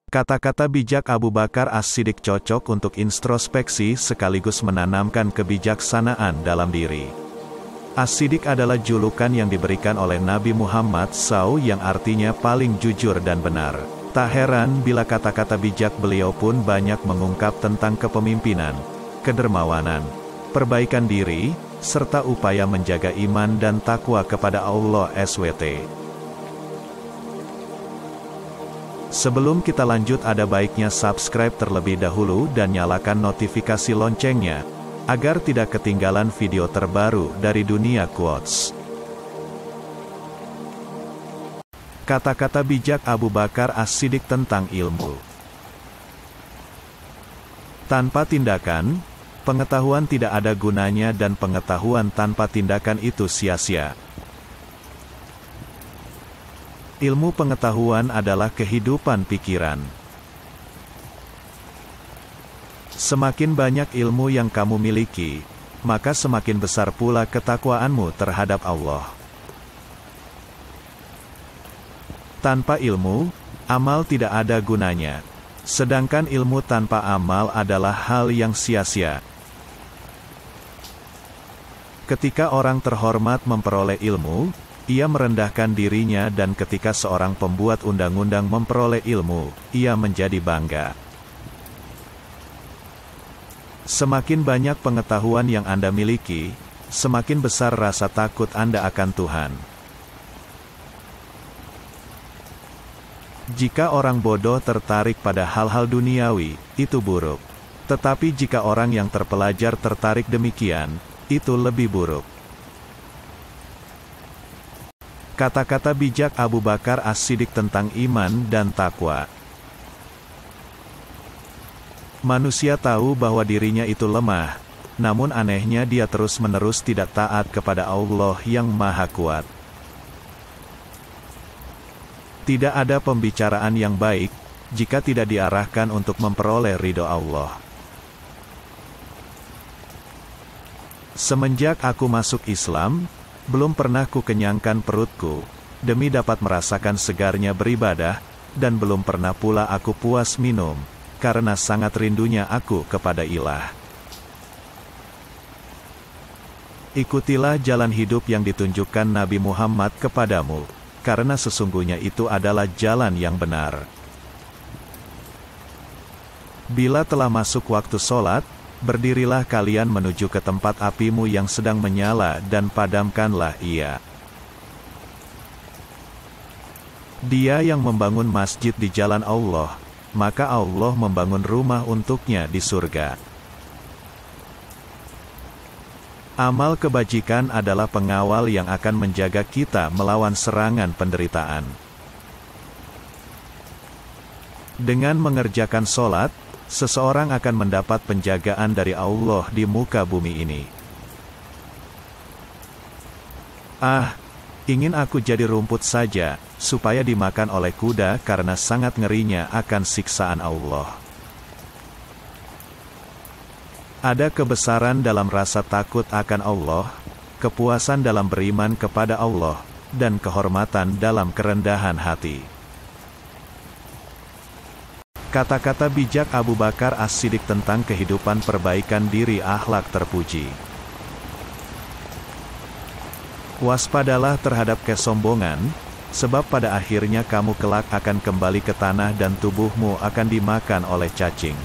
Kata-kata bijak Abu Bakar As-Siddiq cocok untuk introspeksi sekaligus menanamkan kebijaksanaan dalam diri. As-Siddiq adalah julukan yang diberikan oleh Nabi Muhammad SAW yang artinya paling jujur dan benar. Tak heran bila kata-kata bijak beliau pun banyak mengungkap tentang kepemimpinan, kedermawanan, perbaikan diri, serta upaya menjaga iman dan takwa kepada Allah SWT. Sebelum kita lanjut, ada baiknya subscribe terlebih dahulu dan nyalakan notifikasi loncengnya, agar tidak ketinggalan video terbaru dari dunia quotes. Kata-kata bijak Abu Bakar As-Siddiq tentang ilmu. Tanpa tindakan, pengetahuan tidak ada gunanya dan pengetahuan tanpa tindakan itu sia-sia. Ilmu pengetahuan adalah kehidupan pikiran. Semakin banyak ilmu yang kamu miliki, maka semakin besar pula ketakwaanmu terhadap Allah. Tanpa ilmu, amal tidak ada gunanya. Sedangkan ilmu tanpa amal adalah hal yang sia-sia. Ketika orang terhormat memperoleh ilmu, ia merendahkan dirinya, dan ketika seorang pembuat undang-undang memperoleh ilmu, ia menjadi bangga. Semakin banyak pengetahuan yang Anda miliki, semakin besar rasa takut Anda akan Tuhan. Jika orang bodoh tertarik pada hal-hal duniawi, itu buruk. Tetapi jika orang yang terpelajar tertarik demikian, itu lebih buruk. Kata-kata bijak Abu Bakar As-Siddiq tentang iman dan takwa. Manusia tahu bahwa dirinya itu lemah, namun anehnya dia terus-menerus tidak taat kepada Allah yang Maha Kuat. Tidak ada pembicaraan yang baik, jika tidak diarahkan untuk memperoleh ridho Allah. Semenjak aku masuk Islam, belum pernah ku kenyangkan perutku, demi dapat merasakan segarnya beribadah, dan belum pernah pula aku puas minum, karena sangat rindunya aku kepada Ilah. Ikutilah jalan hidup yang ditunjukkan Nabi Muhammad kepadamu, karena sesungguhnya itu adalah jalan yang benar. Bila telah masuk waktu sholat, berdirilah kalian menuju ke tempat apimu yang sedang menyala dan padamkanlah ia. Dia yang membangun masjid di jalan Allah, maka Allah membangun rumah untuknya di surga. Amal kebajikan adalah pengawal yang akan menjaga kita melawan serangan penderitaan. Dengan mengerjakan sholat, seseorang akan mendapat penjagaan dari Allah di muka bumi ini. Ingin aku jadi rumput saja, supaya dimakan oleh kuda karena sangat ngerinya akan siksaan Allah. Ada kebesaran dalam rasa takut akan Allah, kepuasan dalam beriman kepada Allah, dan kehormatan dalam kerendahan hati. Kata-kata bijak Abu Bakar As-Siddiq tentang kehidupan perbaikan diri akhlak terpuji. Waspadalah terhadap kesombongan, sebab pada akhirnya kamu kelak akan kembali ke tanah dan tubuhmu akan dimakan oleh cacing.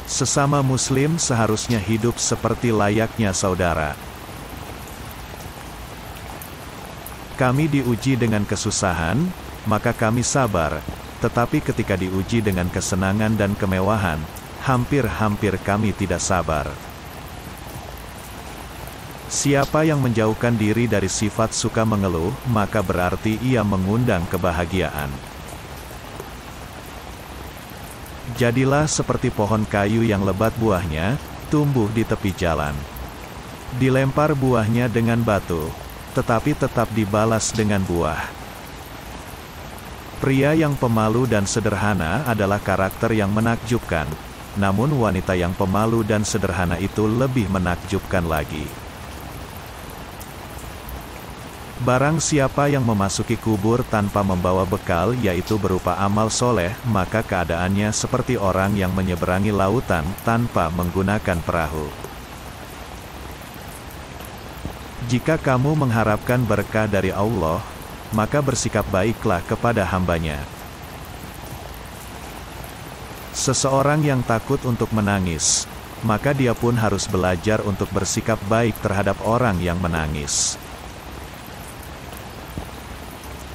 Sesama muslim seharusnya hidup seperti layaknya saudara. Kami diuji dengan kesusahan, maka kami sabar, tetapi ketika diuji dengan kesenangan dan kemewahan, hampir-hampir kami tidak sabar. Siapa yang menjauhkan diri dari sifat suka mengeluh, maka berarti ia mengundang kebahagiaan. Jadilah seperti pohon kayu yang lebat buahnya, tumbuh di tepi jalan. Dilempar buahnya dengan batu, tetapi tetap dibalas dengan buah. Pria yang pemalu dan sederhana adalah karakter yang menakjubkan, namun wanita yang pemalu dan sederhana itu lebih menakjubkan lagi. Barang siapa yang memasuki kubur tanpa membawa bekal yaitu berupa amal soleh, maka keadaannya seperti orang yang menyeberangi lautan tanpa menggunakan perahu. Jika kamu mengharapkan berkah dari Allah, maka bersikap baiklah kepada hamba-Nya. Seseorang yang takut untuk menangis, maka dia pun harus belajar untuk bersikap baik terhadap orang yang menangis.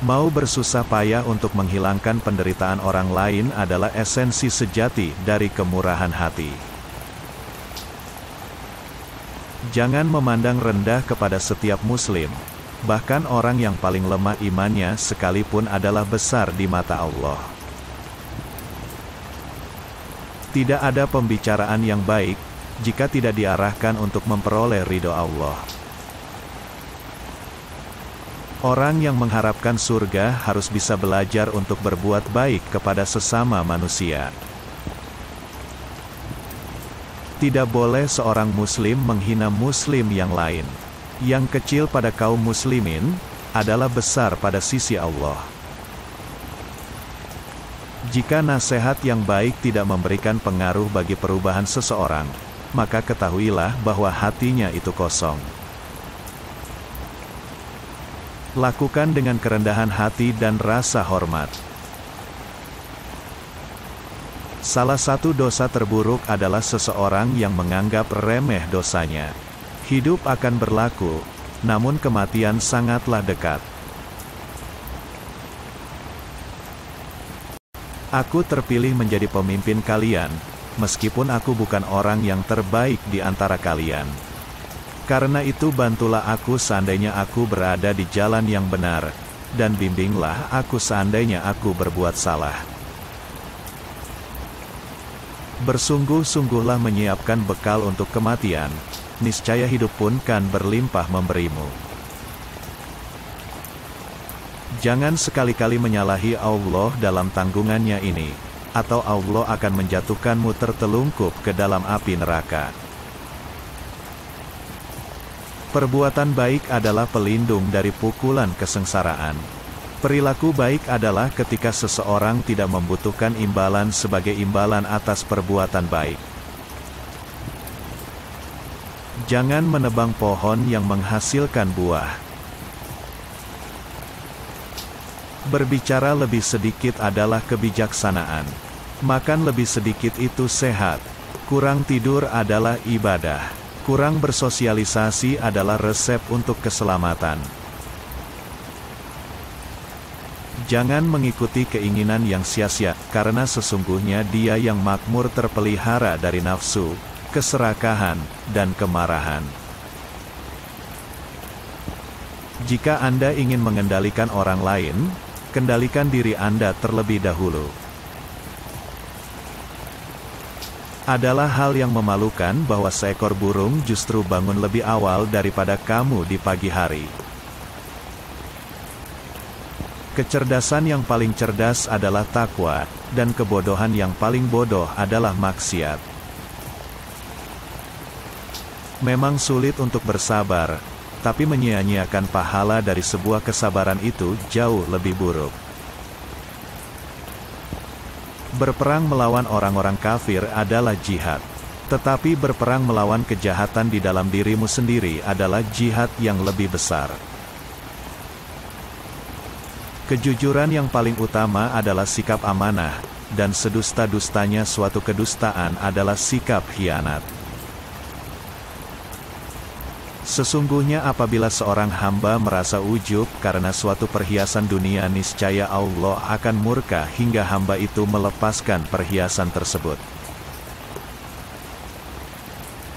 Mau bersusah payah untuk menghilangkan penderitaan orang lain adalah esensi sejati dari kemurahan hati. Jangan memandang rendah kepada setiap muslim, bahkan orang yang paling lemah imannya sekalipun adalah besar di mata Allah. Tidak ada pembicaraan yang baik, jika tidak diarahkan untuk memperoleh ridho Allah. Orang yang mengharapkan surga harus bisa belajar untuk berbuat baik kepada sesama manusia. Tidak boleh seorang muslim menghina muslim yang lain. Yang kecil pada kaum muslimin, adalah besar pada sisi Allah. Jika nasihat yang baik tidak memberikan pengaruh bagi perubahan seseorang, maka ketahuilah bahwa hatinya itu kosong. Lakukan dengan kerendahan hati dan rasa hormat. Salah satu dosa terburuk adalah seseorang yang menganggap remeh dosanya. Hidup akan berlaku, namun kematian sangatlah dekat. Aku terpilih menjadi pemimpin kalian, meskipun aku bukan orang yang terbaik di antara kalian. Karena itu bantulah aku seandainya aku berada di jalan yang benar, dan bimbinglah aku seandainya aku berbuat salah. Bersungguh-sungguhlah menyiapkan bekal untuk kematian, niscaya hidup pun kan berlimpah memberimu. Jangan sekali-kali menyalahi Allah dalam tanggungannya ini, atau Allah akan menjatuhkanmu tertelungkup ke dalam api neraka. Perbuatan baik adalah pelindung dari pukulan kesengsaraan. Perilaku baik adalah ketika seseorang tidak membutuhkan imbalan sebagai imbalan atas perbuatan baik. Jangan menebang pohon yang menghasilkan buah. Berbicara lebih sedikit adalah kebijaksanaan. Makan lebih sedikit itu sehat. Kurang tidur adalah ibadah. Kurang bersosialisasi adalah resep untuk keselamatan. Jangan mengikuti keinginan yang sia-sia, karena sesungguhnya dia yang makmur terpelihara dari nafsu, keserakahan, dan kemarahan. Jika Anda ingin mengendalikan orang lain, kendalikan diri Anda terlebih dahulu. Adalah hal yang memalukan bahwa seekor burung justru bangun lebih awal daripada kamu di pagi hari. Kecerdasan yang paling cerdas adalah takwa, dan kebodohan yang paling bodoh adalah maksiat. Memang sulit untuk bersabar, tapi menyia-nyiakan pahala dari sebuah kesabaran itu jauh lebih buruk. Berperang melawan orang-orang kafir adalah jihad. Tetapi berperang melawan kejahatan di dalam dirimu sendiri adalah jihad yang lebih besar. Kejujuran yang paling utama adalah sikap amanah, dan sedusta-dustanya suatu kedustaan adalah sikap khianat. Sesungguhnya apabila seorang hamba merasa ujub karena suatu perhiasan dunia, niscaya Allah akan murka hingga hamba itu melepaskan perhiasan tersebut.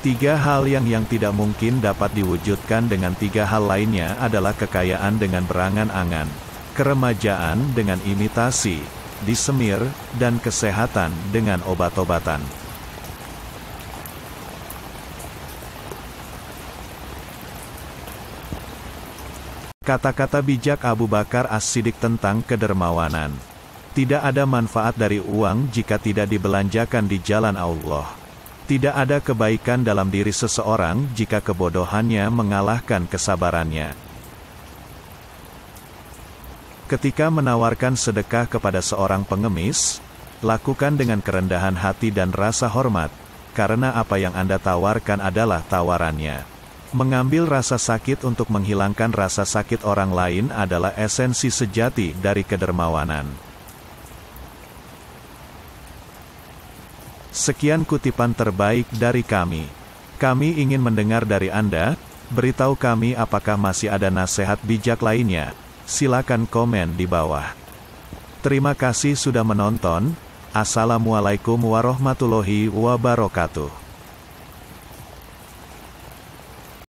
Tiga hal yang tidak mungkin dapat diwujudkan dengan tiga hal lainnya adalah kekayaan dengan berangan-angan, keremajaan dengan imitasi, disemir, dan kesehatan dengan obat-obatan. Kata-kata bijak Abu Bakar As-Siddiq tentang kedermawanan. Tidak ada manfaat dari uang jika tidak dibelanjakan di jalan Allah. Tidak ada kebaikan dalam diri seseorang jika kebodohannya mengalahkan kesabarannya. Ketika menawarkan sedekah kepada seorang pengemis, lakukan dengan kerendahan hati dan rasa hormat, karena apa yang Anda tawarkan adalah tawarannya. Mengambil rasa sakit untuk menghilangkan rasa sakit orang lain adalah esensi sejati dari kedermawanan. Sekian kutipan terbaik dari kami. Kami ingin mendengar dari Anda. Beritahu kami apakah masih ada nasihat bijak lainnya. Silakan komen di bawah. Terima kasih sudah menonton. Assalamualaikum warahmatullahi wabarakatuh.